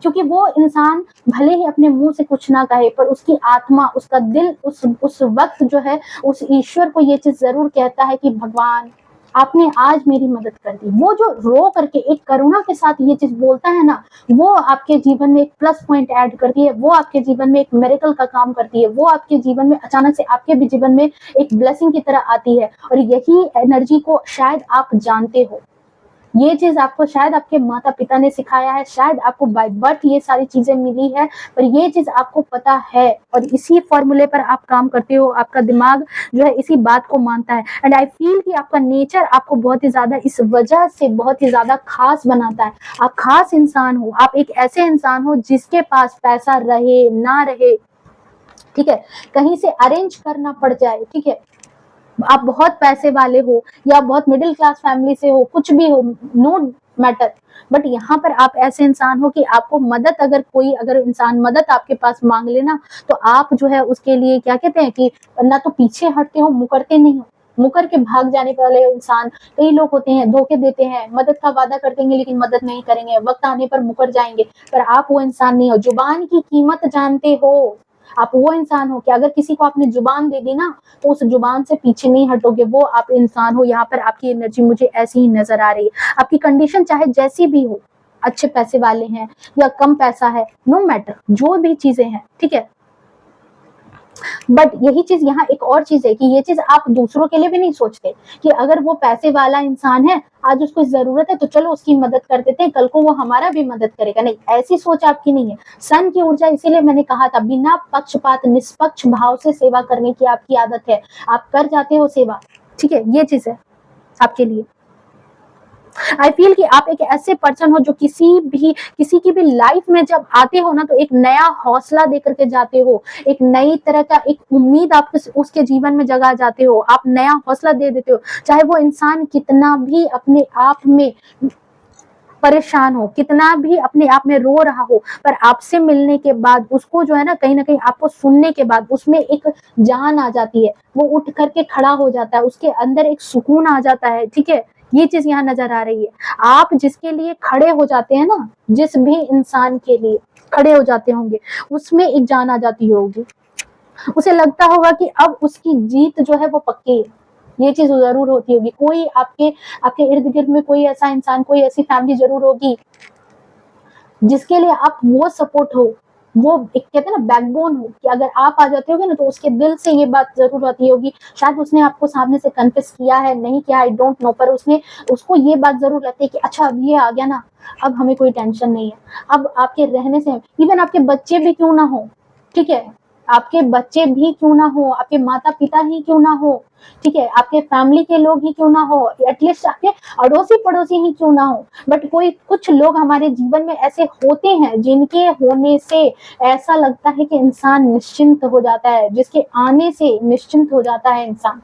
क्योंकि वो इंसान भले ही अपने मुंह से कुछ ना कहे, पर उसकी आत्मा, उसका दिल उस वक्त जो है उस ईश्वर को ये चीज जरूर कहता है कि भगवान आपने आज मेरी मदद कर दी। वो जो रो करके एक करुणा के साथ ये चीज बोलता है ना, वो आपके जीवन में एक प्लस पॉइंट ऐड करती है, वो आपके जीवन में एक मिरेकल का काम करती है, वो आपके जीवन में अचानक से आपके भी जीवन में एक ब्लेसिंग की तरह आती है। और यही एनर्जी को शायद आप जानते हो, ये चीज आपको शायद आपके माता पिता ने सिखाया है, शायद आपको बाय बर्थ ये सारी चीजें मिली है, पर ये चीज आपको पता है और इसी फॉर्मूले पर आप काम करते हो। आपका दिमाग जो है इसी बात को मानता है। एंड आई फील कि आपका नेचर आपको बहुत ही ज्यादा इस वजह से बहुत ही ज्यादा खास बनाता है। आप खास इंसान हो, आप एक ऐसे इंसान हो जिसके पास पैसा रहे ना रहे, ठीक है, कहीं से अरेंज करना पड़ जाए, ठीक है, आप बहुत पैसे वाले हो या बहुत मिडिल क्लास फैमिली से हो, कुछ भी हो, नो मैटर, बट यहाँ पर आप ऐसे इंसान हो कि आपको मदद, अगर इंसान मदद आपके पास मांग लेना, तो आप जो है उसके लिए क्या कहते हैं कि ना तो पीछे हटते हो, मुकरते नहीं हो। मुकर के भाग जाने वाले इंसान कई लोग होते हैं, धोखे देते हैं, मदद का वादा कर देंगे लेकिन मदद नहीं करेंगे, वक्त आने पर मुकर जाएंगे। पर आप वो इंसान नहीं हो, जुबान की कीमत जानते हो। आप वो इंसान हो कि अगर किसी को आपने जुबान दे दी ना, तो उस जुबान से पीछे नहीं हटोगे, वो आप इंसान हो। यहाँ पर आपकी एनर्जी मुझे ऐसी ही नजर आ रही है। आपकी कंडीशन चाहे जैसी भी हो, अच्छे पैसे वाले हैं या कम पैसा है, नो मैटर, जो भी चीजें हैं, ठीक है, बट यही चीज यहाँ एक और चीज है कि ये चीज आप दूसरों के लिए भी नहीं सोचते कि अगर वो पैसे वाला इंसान है, आज उसको जरूरत है तो चलो उसकी मदद कर देते हैं, कल को वो हमारा भी मदद करेगा। नहीं, ऐसी सोच आपकी नहीं है। सन की ऊर्जा, इसीलिए मैंने कहा था बिना पक्षपात निष्पक्ष भाव से सेवा करने की आपकी आदत है, आप कर जाते हो सेवा, ठीक है, ये चीज है आपके लिए। आई फील कि आप एक ऐसे पर्सन हो जो किसी की भी लाइफ में जब आते हो ना, तो एक नया हौसला देकर के जाते हो, एक नई तरह का एक उम्मीद आप उसके जीवन में जगा जाते हो, आप नया हौसला दे देते हो। चाहे वो इंसान कितना भी अपने आप में परेशान हो, कितना भी अपने आप में रो रहा हो, पर आपसे मिलने के बाद उसको जो है ना कहीं आपको सुनने के बाद उसमें एक जान आ जाती है, वो उठ करके खड़ा हो जाता है, उसके अंदर एक सुकून आ जाता है, ठीक है, ये चीज यहाँ नजर आ रही है। आप जिसके लिए खड़े हो जाते हैं ना, जिस भी इंसान के लिए खड़े हो जाते होंगे, उसमें एक जान आ जाती होगी, उसे लगता होगा कि अब उसकी जीत जो है वो पक्की है। ये चीज जरूर होती होगी। कोई आपके इर्द गिर्द में कोई ऐसा इंसान, कोई ऐसी फैमिली जरूर होगी जिसके लिए आप वो सपोर्ट हो, वो एक कहते हैं ना बैकबोन हो, कि अगर आप आ जाते होगे ना तो उसके दिल से ये बात जरूर आती होगी। शायद उसने आपको सामने से कन्फेस किया है, नहीं किया, आई डोंट नो, पर उसको ये बात जरूर लगती है कि अच्छा अब ये आ गया ना, अब हमें कोई टेंशन नहीं है। अब आपके रहने से, इवन आपके बच्चे भी क्यों ना हो, ठीक है, आपके बच्चे भी क्यों ना हो, आपके माता पिता ही क्यों ना हो, ठीक है, आपके फैमिली के लोग ही क्यों ना हो, एटलीस्ट आपके अड़ोसी पड़ोसी ही क्यों ना हो, बट कुछ लोग हमारे जीवन में ऐसे होते हैं जिनके होने से ऐसा लगता है कि इंसान निश्चिंत हो जाता है, जिसके आने से निश्चिंत हो जाता है इंसान,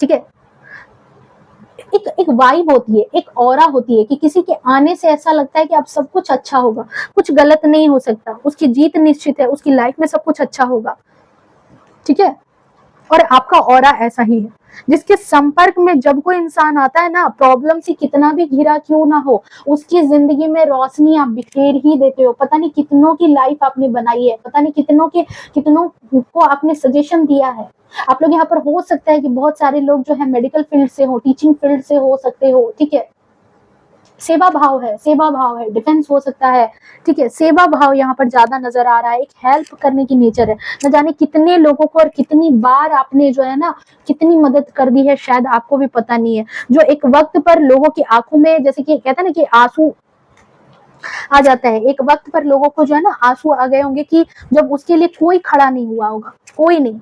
ठीक है। एक वाइब होती है, एक ऑरा होती है कि किसी के आने से ऐसा लगता है कि अब सब कुछ अच्छा होगा, कुछ गलत नहीं हो सकता, उसकी जीत निश्चित है, उसकी लाइफ में सब कुछ अच्छा होगा, ठीक है। और आपका ऑरा ऐसा ही है, जिसके संपर्क में जब कोई इंसान आता है ना, प्रॉब्लम से कितना भी घिरा क्यों ना हो, उसकी जिंदगी में रोशनी आप बिखेर ही देते हो। पता नहीं कितनों की लाइफ आपने बनाई है, पता नहीं कितनों को आपने सजेशन दिया है। आप लोग यहाँ पर हो सकता है कि बहुत सारे लोग जो है मेडिकल फील्ड से हो, टीचिंग फील्ड से हो सकते हो, ठीक है, सेवा भाव है, डिफेंस हो सकता है, ठीक है, सेवा भाव यहाँ पर ज्यादा नजर आ रहा है, एक हेल्प करने की नेचर है। न जाने कितने लोगों को और कितनी बार आपने जो है ना कितनी मदद कर दी है, शायद आपको भी पता नहीं है। जो एक वक्त पर लोगों की आंखों में, जैसे कि कहते हैं ना कि आंसू आ जाता है, एक वक्त पर लोगों को जो है ना आंसू आ गए होंगे कि जब उसके लिए कोई खड़ा नहीं हुआ होगा, कोई नहीं,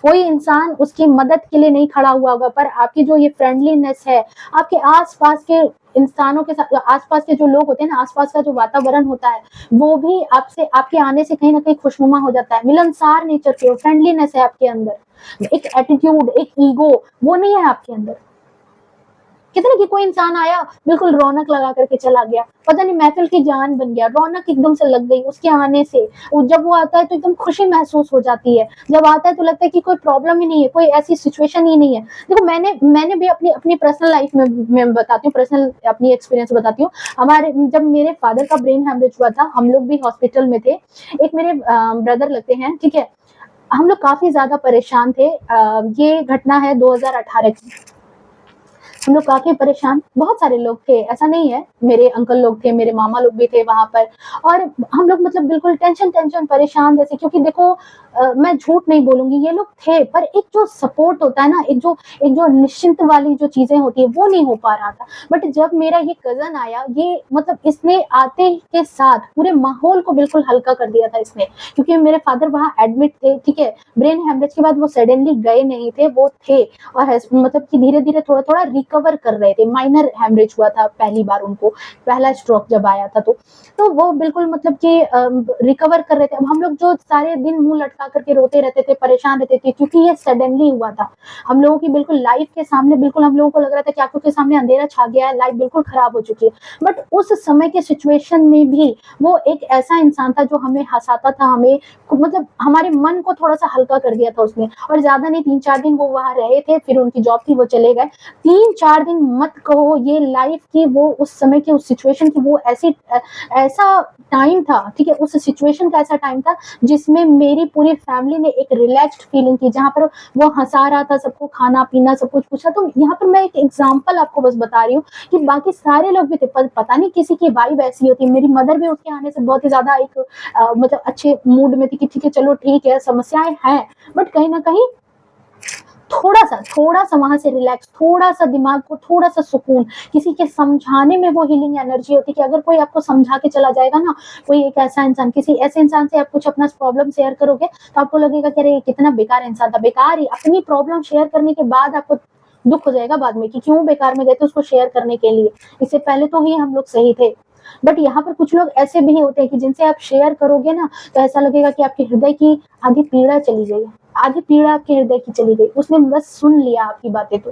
कोई इंसान उसकी मदद के लिए नहीं खड़ा हुआ होगा, पर आपकी जो ये फ्रेंडलीनेस है, आपके आसपास के इंसानों के साथ, आसपास के जो लोग होते हैं ना, आसपास का जो वातावरण होता है, वो भी आपसे, आपके आने से कहीं ना कहीं खुशनुमा हो जाता है। मिलनसार नेचर के हो, फ्रेंडलीनेस है आपके अंदर, एक एटीट्यूड, एक ईगो वो नहीं है आपके अंदर। कितने कि कोई इंसान आया, बिल्कुल रौनक लगा करके चला गया, पता नहीं महफिल की जान बन गया, रौनक एकदम से लग गई उसके आने से। जब वो आता है तो एकदम खुशी महसूस हो जाती है, जब आता है तो लगता है कि कोई प्रॉब्लम ही नहीं है, कोई ऐसी सिचुएशन ही नहीं है। देखो मैंने भी अपनी अपनी पर्सनल लाइफ में बताती हूँ, पर्सनल अपनी एक्सपीरियंस बताती हूँ। हमारे जब मेरे फादर का ब्रेन हेमरेज हुआ था, हम लोग भी हॉस्पिटल में थे, एक मेरे ब्रदर लगते हैं, ठीक है, हम लोग काफी ज्यादा परेशान थे। ये घटना है 2018 की। हम लोग काफी परेशान, बहुत सारे लोग थे, ऐसा नहीं है, मेरे अंकल लोग थे, मेरे मामा लोग भी थे वहां पर, और हम लोग मतलब बिल्कुल टेंशन परेशान जैसे, क्योंकि देखो मैं झूठ नहीं बोलूंगी, ये लोग थे, पर एक जो सपोर्ट होता है ना, एक जो निश्चिंत वाली जो चीजें होती है वो नहीं हो पा रहा था। बट जब मेरा ये कजन आया, ये मतलब इसने आते के साथ पूरे माहौल को बिल्कुल हल्का कर दिया था इसने, क्योंकि मेरे फादर वहां एडमिट थे, ठीक है, ब्रेन हेमरेज के बाद वो सडनली गए नहीं थे, वो थे, और मतलब कि धीरे धीरे थोड़ा थोड़ा रिकवर कर रहे थे। माइनर हेमरेज हुआ था पहली बार उनको, पहला स्ट्रोक जब आया था, तो वो बिल्कुल मतलब कि रिकवर कर रहे थे। अब हम लोग जो सारे दिन मुंह लटका करके रोते रहते थे, परेशान रहते थे, क्योंकि ये सडनली हुआ था। हम लोगों की बिल्कुल लाइफ के सामने, बिल्कुल हम लोगों को लग रहा था कि आंखों के सामने अंधेरा छा गया है, लाइफ बिल्कुल खराब हो चुकी है। बट उस समय के सिचुएशन में भी वो एक ऐसा इंसान था जो हमें हंसाता था, हमें मतलब हमारे मन को थोड़ा सा हल्का कर दिया था उसने। और ज्यादा नहीं, 3-4 दिन वो वहां रहे थे, फिर उनकी जॉब थी, वो चले गए। 3-4 दिन मत कहो, ये लाइफ की वो उस समय की उस सिचुएशन की वो ऐसा टाइम था, ठीक है, उस सिचुएशन का ऐसा टाइम था जिसमें मेरी पूरी फैमिली ने एक रिलैक्स्ड फीलिंग की, जहां पर वो हंसा रहा था, सबको खाना पीना सब कुछ पूछा। तो यहाँ पर मैं एक एग्जांपल आपको बस बता रही हूँ कि बाकी सारे लोग भी थे, पता नहीं किसी की वाइब ऐसी होती है। मेरी मदर भी उसके आने से बहुत ही ज्यादा एक मतलब अच्छे मूड में थी कि ठीक है चलो ठीक है, समस्याएं हैं, बट कहीं ना कहीं थोड़ा सा वहां से रिलैक्स, थोड़ा सा दिमाग को थोड़ा सा सुकून, किसी के समझाने में वो हीलिंग एनर्जी होती है कि अगर कोई आपको समझा के चला जाएगा ना, कोई एक ऐसा इंसान, किसी ऐसे इंसान से आप कुछ अपना प्रॉब्लम शेयर करोगे तो आपको लगेगा कि अरे कितना बेकार इंसान था, बेकार ही, अपनी प्रॉब्लम शेयर करने के बाद आपको दुख हो जाएगा बाद में कि क्यों बेकार में गए थे उसको शेयर करने के लिए, इससे पहले तो ही हम लोग सही थे। बट यहाँ पर कुछ लोग ऐसे भी होते हैं कि जिनसे आप शेयर करोगे ना तो ऐसा लगेगा कि आपके हृदय की आधी पीड़ा चली गई, आधी पीड़ा आपके हृदय की चली गई, उसने बस सुन लिया आपकी बातें। तो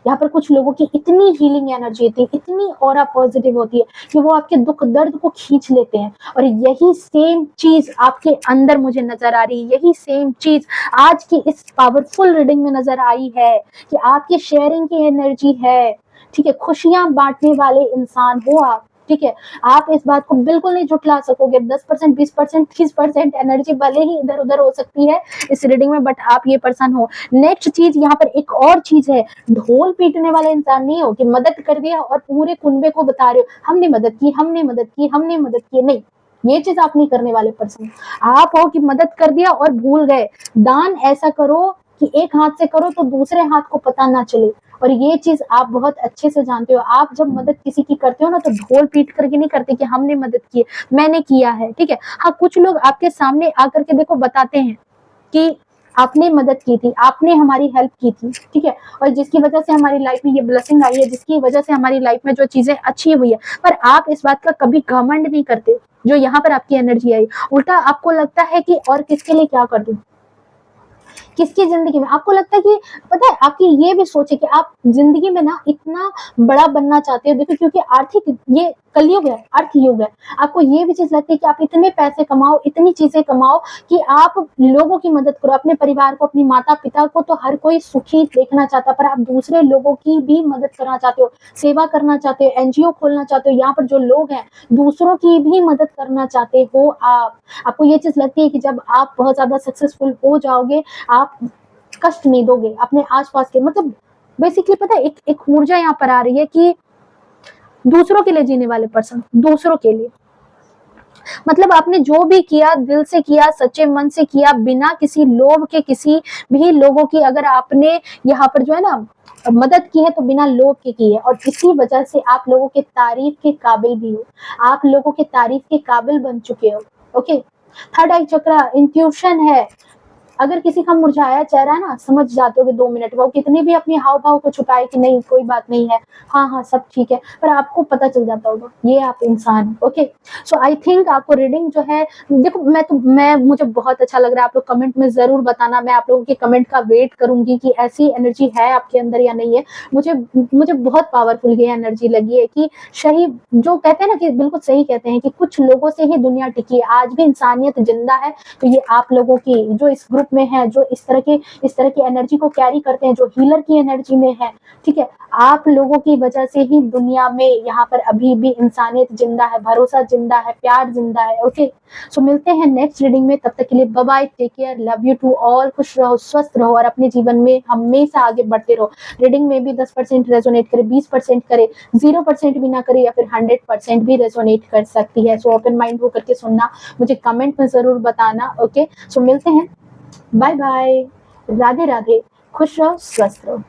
यहाँ पर कुछ लोगों की इतनी हीलिंग एनर्जी होती है, इतनी ऑरा पॉजिटिव होती है कि वो आपके दुख दर्द को खींच लेते हैं। और यही सेम चीज आपके अंदर मुझे नजर आ रही है, यही सेम चीज आज की इस पावरफुल रीडिंग में नजर आई है कि आपकी शेयरिंग की एनर्जी है, ठीक है, खुशियां बांटने वाले इंसान हो आप, ठीक है, आप इस बात को बिल्कुल नहीं झुठला सकोगे। 10%, 20%, 30% एनर्जी भले ही इधर उधर हो सकती है इस रीडिंग में, बट आप ये पर्सन हो। नेक्स्ट चीज यहाँ पर एक और चीज है, ढोल पीटने वाले इंसान नहीं हो कि मदद कर दिया और पूरे कुनबे को बता रहे हो हमने मदद की, हमने मदद की, हमने मदद की, नहीं, ये चीज आप नहीं करने वाले पर्सन। आप हो कि मदद कर दिया और भूल गए। दान ऐसा करो कि एक हाथ से करो तो दूसरे हाथ को पता ना चले, और ये चीज आप बहुत अच्छे से जानते हो। आप जब मदद किसी की करते हो ना तो ढोल पीट करके नहीं करते कि हमने मदद की, मैंने किया है, ठीक है। हाँ, कुछ लोग आपके सामने आकर के देखो बताते हैं कि आपने मदद की थी, आपने हमारी हेल्प की थी, ठीक है, और जिसकी वजह से हमारी लाइफ में ये ब्लेसिंग आई है, जिसकी वजह से हमारी लाइफ में जो चीजें अच्छी हुई है, पर आप इस बात का कभी घमंड नहीं करते। जो यहाँ पर आपकी एनर्जी आई, उल्टा आपको लगता है कि और किसके लिए क्या कर दूं, किसकी जिंदगी में, आपको लगता है कि पता है, आपकी ये भी सोच है कि आप जिंदगी में ना इतना बड़ा बनना चाहते हो। देखो, क्योंकि आर्थिक ये कलयुग है, अर्थ युग है। आपको ये भी चीज लगती है कि आप इतने पैसे कमाओ, इतनी चीजें कमाओ कि आप लोगों की मदद करो, अपने परिवार को, अपनी माता पिता को तो हर कोई सुखी देखना चाहता है, पर आप दूसरे लोगों की भी मदद करना चाहते हो, सेवा करना चाहते हो, एनजीओ खोलना चाहते हो, यहाँ पर जो लोग हैं दूसरों की भी मदद करना चाहते हो आप। आपको ये चीज लगती है कि जब आप बहुत ज्यादा सक्सेसफुल हो जाओगे, आप कष्ट नहीं दोगे अपने आसपास के, मतलब बेसिकली पता है एक ऊर्जा यहाँ पर आ रही है कि दूसरों के लिए जीने वाले पर्सन, दूसरों के लिए, मतलब आपने जो भी किया दिल से किया, सच्चे मन से किया, बिना किसी लोभ के, किसी भी लोगों की अगर आपने यहाँ पर जो है ना मदद की है तो बिना लोभ के की है, और इसी वजह से आप लोगों के तारीफ के काबिल भी हो, आप लोगों के तारीफ के काबिल बन चुके हो। ओके, थर्ड आई चक्रा इंट्यूशन है। अगर किसी का मुरझाया चेहरा है ना, समझ जाते हो कि 2 मिनट वो कितनी भी अपनी हाव भाव को छुपाए कि नहीं कोई बात नहीं है, हाँ हाँ सब ठीक है, पर आपको पता चल जाता होगा ये आप इंसान। ओके, सो आई थिंक आपको रीडिंग जो है, देखो मैं मुझे बहुत अच्छा लग रहा है, आप लोग कमेंट में जरूर बताना, मैं आप लोगों के कमेंट का वेट करूंगी कि ऐसी एनर्जी है आपके अंदर या नहीं है। मुझे बहुत पावरफुल ये एनर्जी लगी है कि सही जो कहते हैं ना कि बिल्कुल सही कहते हैं कि कुछ लोगों से ही दुनिया टिकी है, आज भी इंसानियत जिंदा है, तो ये आप लोगों की जो इस ग्रुप में है, जो इस तरह की एनर्जी को कैरी करते हैं, जो हीलर की एनर्जी में है, ठीक है, आप लोगों की वजह से ही दुनिया में यहाँ पर अभी भी इंसानियत जिंदा है, भरोसा जिंदा है, प्यार जिंदा है। ओके, सो मिलते हैं नेक्स्ट रीडिंग में, तब तक के लिए bye bye, take care, love you to all, खुश रहो, स्वस्थ रहो और अपने जीवन में हमेशा आगे बढ़ते रहो। रीडिंग में भी 10% रेजोनेट करे, 20% करे, 0% भी ना करे, या फिर 100% भी रेजोनेट कर सकती है। सो ओपन माइंड होकर के सुनना, मुझे कमेंट में जरूर बताना। ओके, सो मिलते हैं, बाय बाय, राधे राधे, खुश रहो, स्वस्थ रहो।